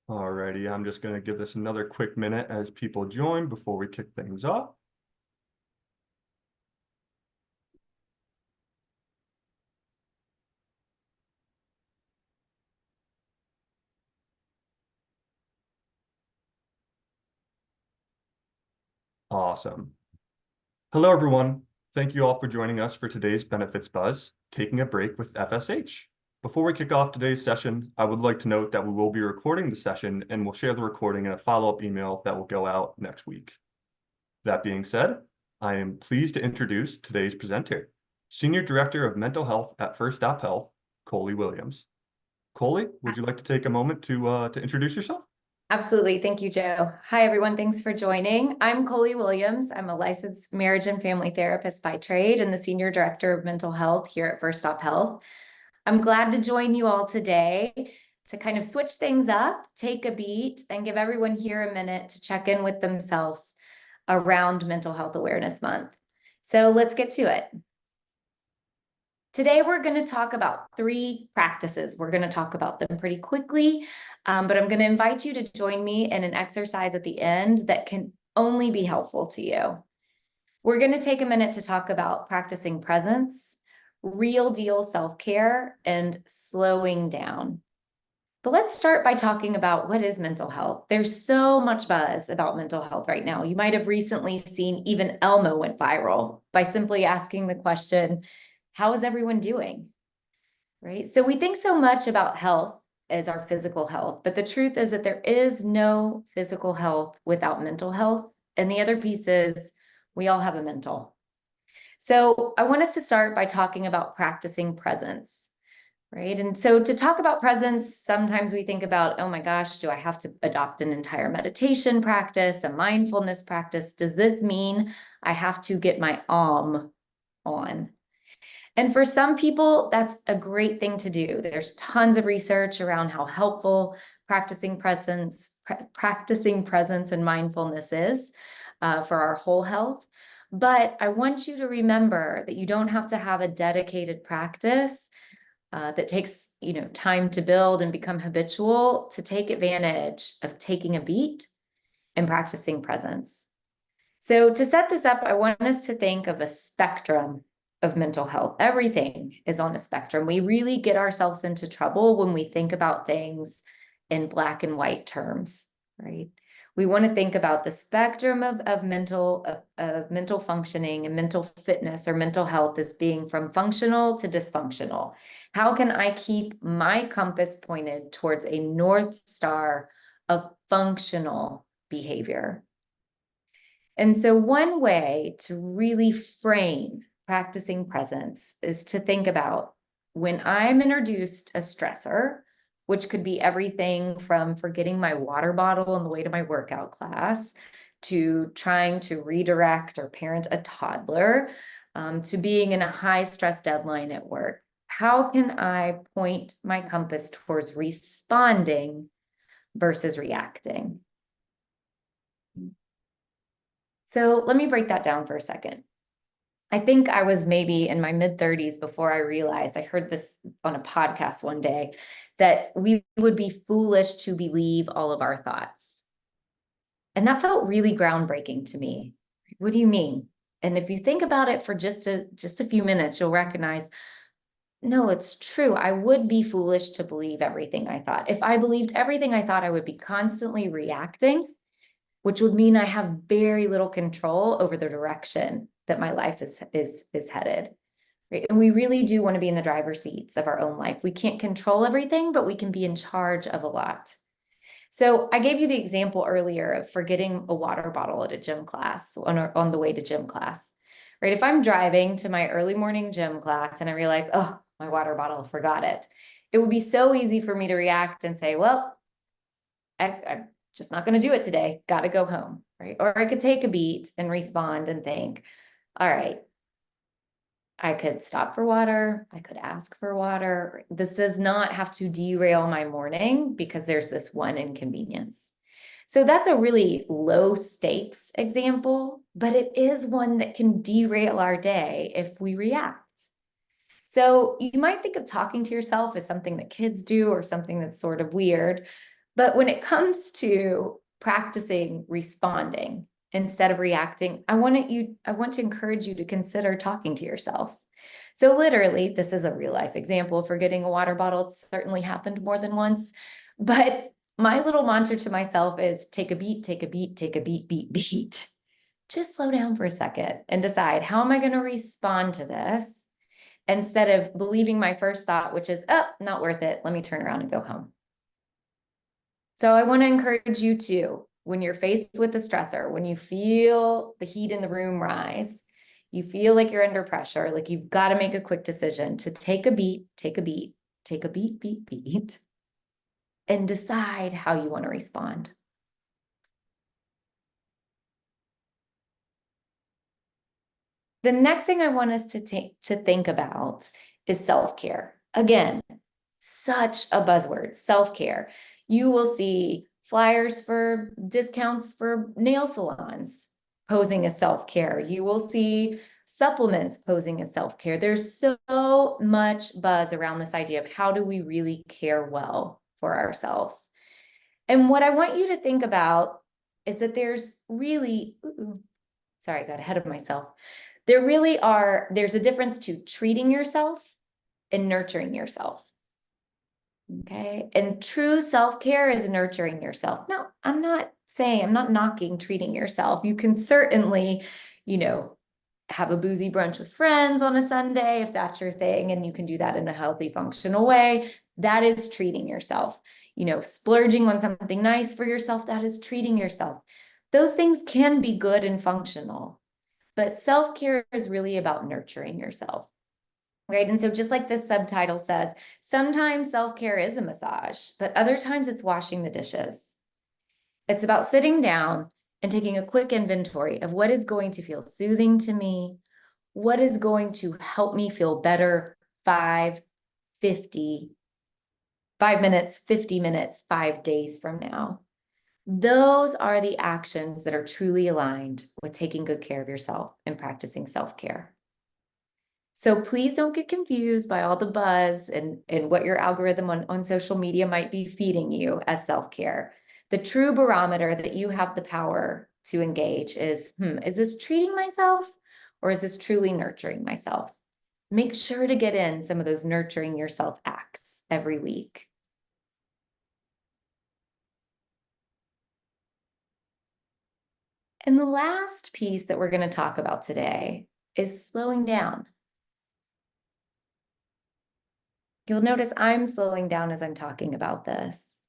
Alrighty, I'm just going to give this another quick minute as people join before we kick things off. Awesome. Hello, everyone. Thank you all for joining us for today's Benefits Buzz, Taking a Break with FSH. Before we kick off today's session, I would like to note that we will be recording the session and we'll share the recording in a follow-up email that will go out next week. That being said, I am pleased to introduce today's presenter, Senior Director of Mental Health at First Stop Health, Coley Williams. Coley, would you like to take a moment to introduce yourself? Absolutely. Thank you, Joe. Hi, everyone. Thanks for joining. I'm Coley Williams. I'm a licensed marriage and family therapist by trade and the Senior Director of Mental Health here at First Stop Health. I'm glad to join you all today to kind of switch things up, take a beat, and give everyone here a minute to check in with themselves around Mental Health Awareness Month. So let's get to it. Today, we're going to talk about 3 practices. We're going to talk about them pretty quickly, but I'm going to invite you to join me in an exercise at the end that can only be helpful to you. We're going to take a minute to talk about practicing presence, real deal self-care, and slowing down. But let's start by talking about what is mental health. There's so much buzz about mental health right now. You might have recently seen even Elmo went viral by simply asking the question, how is everyone doing? Right? So we think so much about health as our physical health, but the truth is that there is no physical health without mental health. And the other piece is we all have a mental. So I want us to start by talking about practicing presence, right? And so to talk about presence, sometimes we think about, oh my gosh, do I have to adopt an entire meditation practice, a mindfulness practice? Does this mean I have to get my on? And for some people, that's a great thing to do. There's tons of research around how helpful practicing presence and mindfulness is for our whole health. But I want you to remember that you don't have to have a dedicated practice that takes, time to build and become habitual to take advantage of taking a beat and practicing presence. So to set this up, I want us to think of a spectrum of mental health. Everything is on a spectrum. We really get ourselves into trouble when we think about things in black and white terms, right? We want to think about the spectrum of mental functioning and mental fitness or mental health as being from functional to dysfunctional. How can I keep my compass pointed towards a North Star of functional behavior? And so one way to really frame practicing presence is to think about when I'm introduced a stressor, which could be everything from forgetting my water bottle on the way to my workout class, to trying to redirect or parent a toddler, to being in a high stress deadline at work. How can I point my compass towards responding versus reacting? So let me break that down for a second. I think I was maybe in my mid-30s before I realized, I heard this on a podcast one day, that we would be foolish to believe all of our thoughts. And that felt really groundbreaking to me. What do you mean? And if you think about it for just a few minutes, you'll recognize, no, it's true. I would be foolish to believe everything I thought. If I believed everything I thought, I would be constantly reacting, which would mean I have very little control over the direction that my life is headed, right? And we really do want to be in the driver's seats of our own life. We can't control everything, but we can be in charge of a lot. So I gave you the example earlier of forgetting a water bottle at a gym class on the way to gym class, right? If I'm driving to my early morning gym class and I realize, oh, my water bottle, forgot it. It would be so easy for me to react and say, well, I'm just not going to do it today. Got to go home, right? Or I could take a beat and respond and think, all right, I could stop for water. I could ask for water. This does not have to derail my morning because there's this one inconvenience. So that's a really low stakes example, but it is one that can derail our day if we react. So you might think of talking to yourself as something that kids do or something that's sort of weird, But when it comes to practicing responding instead of reacting, I want to encourage you to consider talking to yourself. So literally, this is a real life example. Forgetting a water bottle, it's certainly happened more than once. But my little mantra to myself is take a beat, take a beat, take a beat, beat, beat. Just slow down for a second and decide, how am I going to respond to this? Instead of believing my first thought, which is, oh, not worth it. Let me turn around and go home. So I want to encourage you to, when you're faced with a stressor, when you feel the heat in the room rise, you feel like you're under pressure, like you've got to make a quick decision to take a beat, take a beat, take a beat, beat, beat, and decide how you want to respond. The next thing I want us to think about is self-care. Again, such a buzzword, self-care. You will see flyers for discounts for nail salons posing as self-care. You will see supplements posing as self-care. There's so much buzz around this idea of how do we really care well for ourselves. And what I want you to think about is that there's really, sorry, I got ahead of myself. There's a difference to treating yourself and nurturing yourself. Okay. And true self-care is nurturing yourself. Now, I'm not knocking treating yourself. You can certainly, have a boozy brunch with friends on a Sunday, if that's your thing, and you can do that in a healthy, functional way. That is treating yourself. Splurging on something nice for yourself, that is treating yourself. Those things can be good and functional, but self-care is really about nurturing yourself. Right. And so just like this subtitle says, sometimes self-care is a massage, but other times it's washing the dishes. It's about sitting down and taking a quick inventory of what is going to feel soothing to me, what is going to help me feel better 5 minutes, 50 minutes, 5 days from now. Those are the actions that are truly aligned with taking good care of yourself and practicing self-care. So please don't get confused by all the buzz and what your algorithm on social media might be feeding you as self-care. The true barometer that you have the power to engage is this treating myself or is this truly nurturing myself? Make sure to get in some of those nurturing yourself acts every week. And the last piece that we're going to talk about today is slowing down. You'll notice I'm slowing down as I'm talking about this.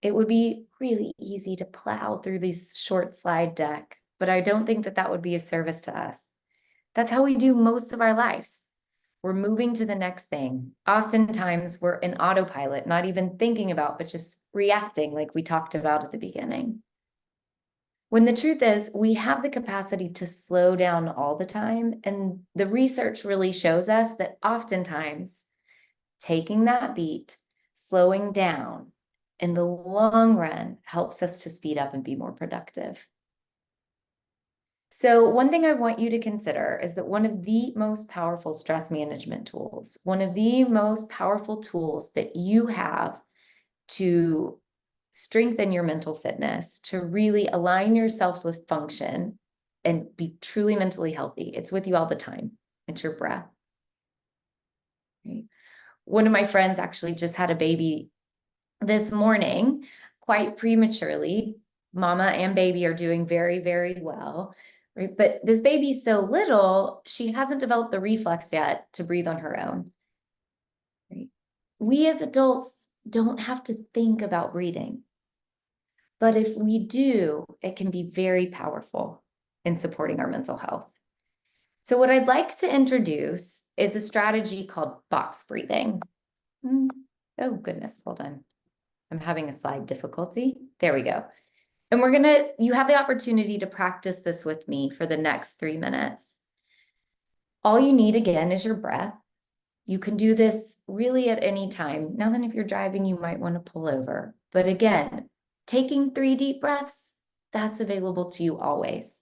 It would be really easy to plow through these short slide deck, but I don't think that would be of service to us. That's how we do most of our lives. We're moving to the next thing. Oftentimes we're in autopilot, not even thinking about, but just reacting like we talked about at the beginning. When the truth is, we have the capacity to slow down all the time. And the research really shows us that oftentimes taking that beat, slowing down, in the long run helps us to speed up and be more productive. So one thing I want you to consider is that one of the most powerful stress management tools, one of the most powerful tools that you have to strengthen your mental fitness, to really align yourself with function and be truly mentally healthy, it's with you all the time. It's your breath. Right? One of my friends actually just had a baby this morning, quite prematurely. Mama and baby are doing very, very well, right? But this baby's so little, she hasn't developed the reflex yet to breathe on her own, right? We as adults don't have to think about breathing, but if we do, it can be very powerful in supporting our mental health. So what I'd like to introduce is a strategy called box breathing. Oh goodness, hold on. I'm having a slide difficulty. There we go. And you have the opportunity to practice this with me for the next 3 minutes. All you need again is your breath. You can do this really at any time. Now then, if you're driving, you might want to pull over. But again, taking 3 deep breaths, that's available to you always.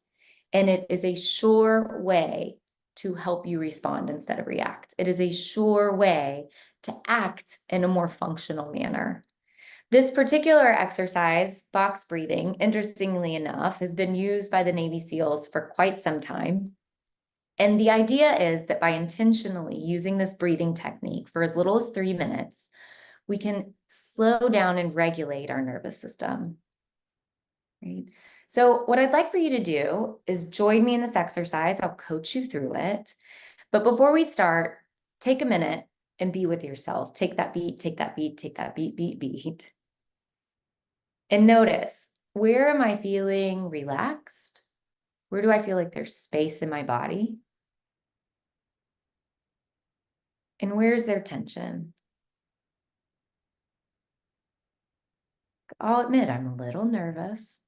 And it is a sure way to help you respond instead of react. It is a sure way to act in a more functional manner. This particular exercise, box breathing, interestingly enough, has been used by the Navy SEALs for quite some time. And the idea is that by intentionally using this breathing technique for as little as 3 minutes, we can slow down and regulate our nervous system, right? So what I'd like for you to do is join me in this exercise. I'll coach you through it. But before we start, take a minute and be with yourself. Take that beat, take that beat, take that beat, beat, beat. And notice, where am I feeling relaxed? Where do I feel like there's space in my body? And where's there tension? I'll admit I'm a little nervous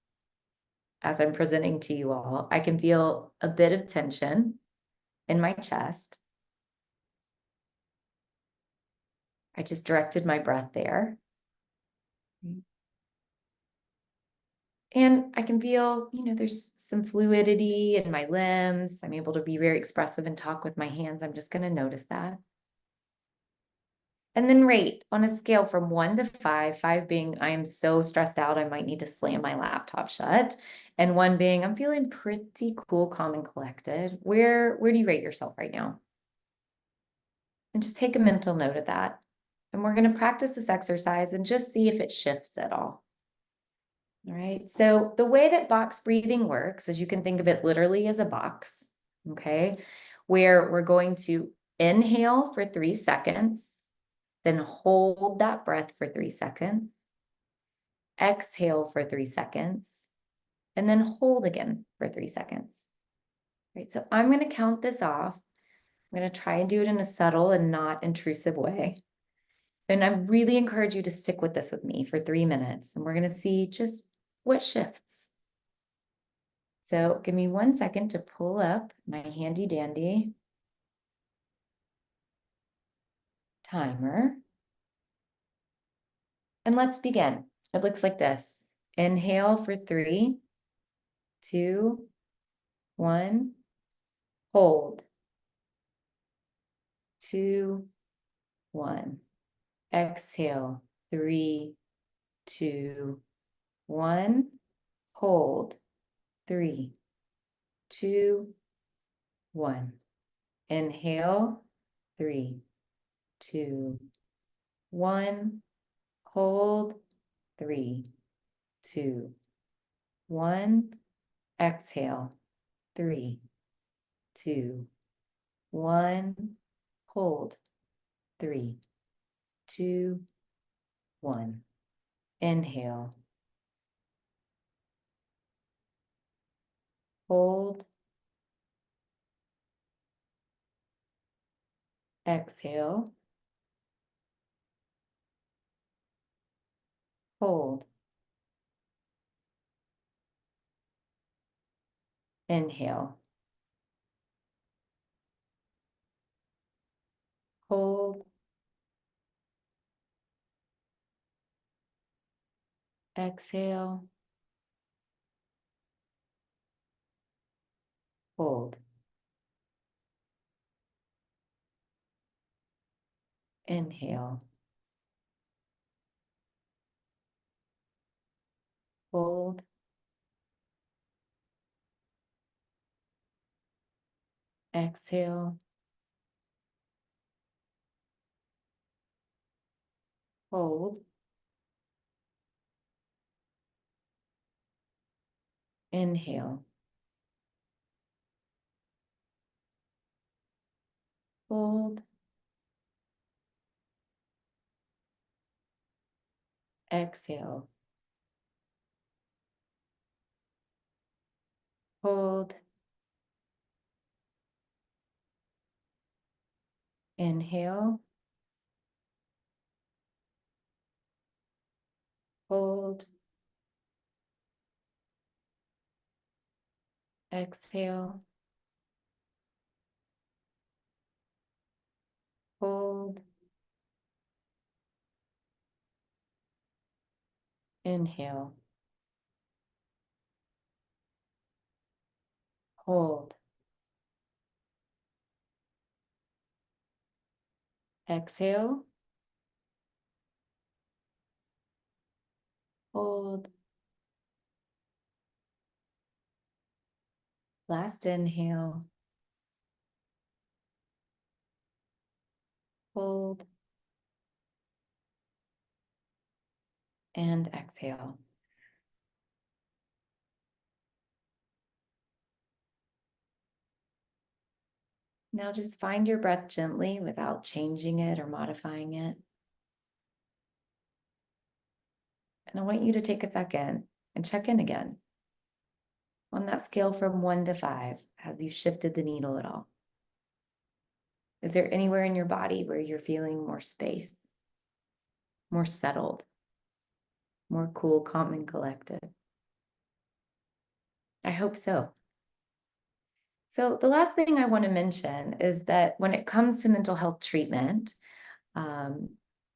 as I'm presenting to you all. I can feel a bit of tension in my chest. I just directed my breath there. And I can feel, there's some fluidity in my limbs. I'm able to be very expressive and talk with my hands. I'm just going to notice that. And then rate on a scale from 1 to 5, 5 being I am so stressed out, I might need to slam my laptop shut. And 1 being I'm feeling pretty cool, calm, and collected. Where do you rate yourself right now? And just take a mental note of that. And we're going to practice this exercise and just see if it shifts at all. All right. So the way that box breathing works is you can think of it literally as a box, okay, where we're going to inhale for 3 seconds. Then hold that breath for 3 seconds, exhale for 3 seconds, and then hold again for 3 seconds. Right, so I'm going to count this off. I'm going to try and do it in a subtle and not intrusive way. And I really encourage you to stick with this with me for 3 minutes, and we're going to see just what shifts. So give me 1 second to pull up my handy dandy timer. And let's begin. It looks like this. Inhale for 3, 2, 1. Hold. 2, 1. Exhale. 3, 2, 1. Hold. 3, 2, 1. Inhale. 3, 2, 1. Hold. 3, 2, 1. Exhale. 3, 2, 1. Hold. 3, 2, 1. Inhale. Hold. Exhale. Hold. Inhale. Hold. Exhale. Hold. Inhale. Hold. Exhale. Hold. Inhale. Hold. Exhale. Hold. Inhale. Hold. Exhale. Hold. Inhale. Hold. Exhale. Hold. Last inhale. Hold. And exhale. Now just find your breath gently without changing it or modifying it. And I want you to take a second and check in again. On that scale from 1 to 5, have you shifted the needle at all? Is there anywhere in your body where you're feeling more space, more settled, more cool, calm, and collected? I hope so. So the last thing I want to mention is that when it comes to mental health treatment, um,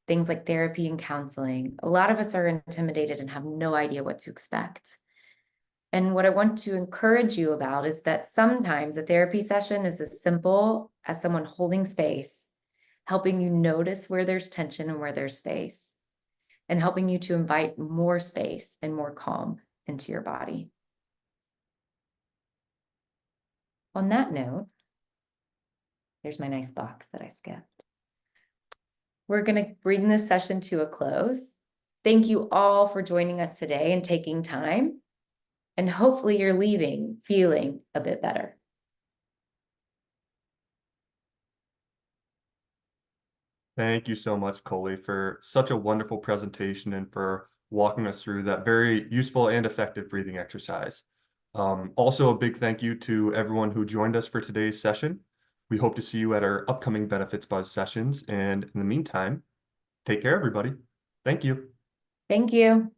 things like therapy and counseling, a lot of us are intimidated and have no idea what to expect. And what I want to encourage you about is that sometimes a therapy session is as simple as someone holding space, helping you notice where there's tension and where there's space, and helping you to invite more space and more calm into your body. On that note, here's my nice box that I skipped. We're going to bring this session to a close. Thank you all for joining us today and taking time. And hopefully you're leaving feeling a bit better. Thank you so much, Coley, for such a wonderful presentation and for walking us through that very useful and effective breathing exercise. Also, a big thank you to everyone who joined us for today's session. We hope to see you at our upcoming Benefits Buzz sessions. And in the meantime, take care, everybody. Thank you. Thank you.